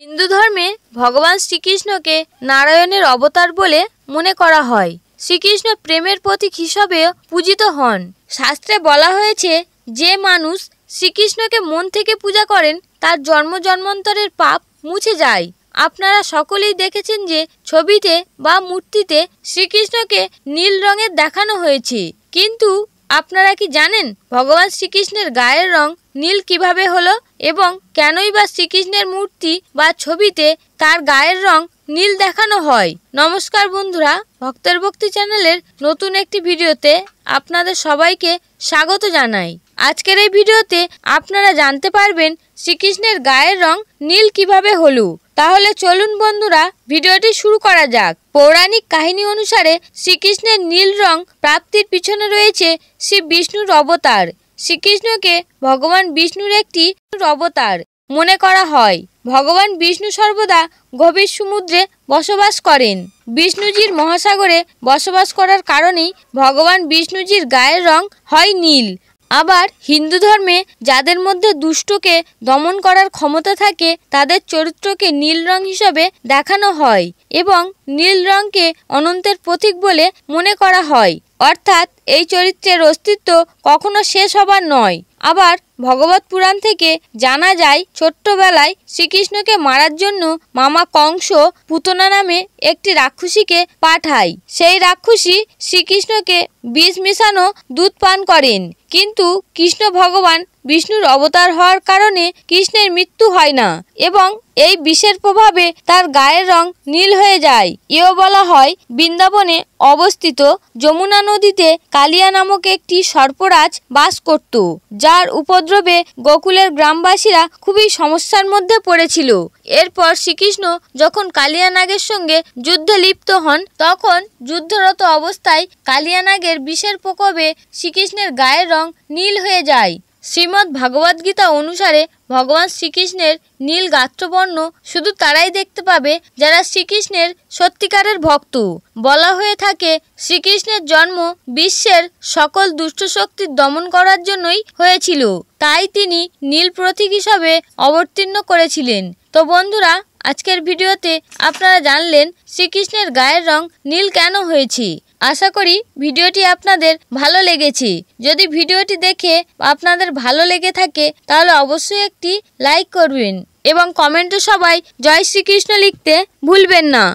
হিন্দু ধর্মে ভগবান শ্রীকৃষ্ণকে নারায়ণের অবতার বলে মনে করা হয়। শ্রীকৃষ্ণ প্রেমের প্রতীক হিসাবেও পূজিত হন। শাস্ত্রে বলা হয়েছে, যে মানুষ শ্রীকৃষ্ণকে মন থেকে পূজা করেন তার জন্ম জন্মান্তরের পাপ মুছে যায়। আপনারা সকলেই দেখেছেন যে ছবিতে বা মূর্তিতে শ্রীকৃষ্ণকে নীল রঙের দেখানো হয়েছে, কিন্তু আপনারা কি জানেন ভগবান শ্রীকৃষ্ণের গায়ের রং নীল কিভাবে হলো এবং কেনই বা শ্রীকৃষ্ণের মূর্তি বা ছবিতে তার গায়ের রং নীল দেখানো হয়? নমস্কার বন্ধুরা, ভক্তের ভক্তি চ্যানেলের নতুন একটি ভিডিওতে আপনাদের সবাইকে স্বাগত জানাই। আজকের এই ভিডিওতে আপনারা জানতে পারবেন শ্রীকৃষ্ণের গায়ের রং নীল কিভাবে হলো। তাহলে চলুন বন্ধুরা, ভিডিওটি শুরু করা যাক। পৌরাণিক কাহিনী অনুসারে শ্রীকৃষ্ণের নীল রং প্রাপ্তির পিছনে রয়েছে শ্রী বিষ্ণুর অবতার। শ্রীকৃষ্ণকে ভগবান বিষ্ণুর একটি অবতার মনে করা হয়। ভগবান বিষ্ণু সর্বদা গভীর সমুদ্রে বসবাস করেন। বিষ্ণুজির মহাসাগরে বসবাস করার কারণেই ভগবান বিষ্ণুজির গায়ের রং হয় নীল। আবার হিন্দু ধর্মে যাদের মধ্যে দুষ্টকে দমন করার ক্ষমতা থাকে তাদের চরিত্রকে নীল রং হিসাবে দেখানো হয় এবং নীল রংকে অনন্তের প্রতীক বলে মনে করা হয়। অর্থাৎ এই চরিত্রের অস্তিত্ব কখনো শেষ হবার নয়। আবার ভগবত পুরাণ থেকে জানা যায়, ছোট্টবেলায় শ্রীকৃষ্ণকে মারার জন্য মামা কংস পুতনা নামে একটি রাক্ষসীকে পাঠায়। সেই রাক্ষসী শ্রীকৃষ্ণকে বিষ মিশানো দুধ পান করেন, কিন্তু কৃষ্ণ ভগবান বিষ্ণুর অবতার হওয়ার কারণে কৃষ্ণের মৃত্যু হয় না এবং এই বিষের প্রভাবে তার গায়ের রং নীল হয়ে যায়। এও বলা হয়, বৃন্দাবনে অবস্থিত যমুনা নদীতে কালিয়া নামক একটি সর্পরাজ বাস করত, যার উপদ্রবে গোকুলের গ্রামবাসীরা খুবই সমস্যার মধ্যে পড়েছিল। এরপর শ্রীকৃষ্ণ যখন কালিয়া নাগের সঙ্গে যুদ্ধে লিপ্ত হন, তখন যুদ্ধরত অবস্থায় কালিয়া নাগের বিষের প্রকোপে শ্রীকৃষ্ণের গায়ের রং নীল হয়ে যায়। শ্রীমদ্ ভাগবত গীতা অনুসারে ভগবান শ্রীকৃষ্ণের নীল গাত্রবর্ণ শুধু তারাই দেখতে পাবে যারা শ্রীকৃষ্ণের সত্যিকারের ভক্ত। বলা হয়ে থাকে, শ্রীকৃষ্ণের জন্ম বিশ্বের সকল দুষ্ট শক্তির দমন করার জন্যই হয়েছিল, তাই তিনি নীল প্রতীক হিসাবে অবতীর্ণ করেছিলেন। তো বন্ধুরা, আজকের ভিডিওতে আপনারা জানলেন শ্রীকৃষ্ণের গায়ের রং নীল কেন হয়েছে। আশা করি ভিডিওটি আপনাদের ভালো লেগেছে। যদি ভিডিওটি দেখে আপনাদের ভালো লেগে থাকে তাহলে অবশ্যই একটি লাইক করবেন এবং কমেন্টে সবাই জয় শ্রীকৃষ্ণ লিখতে ভুলবেন না।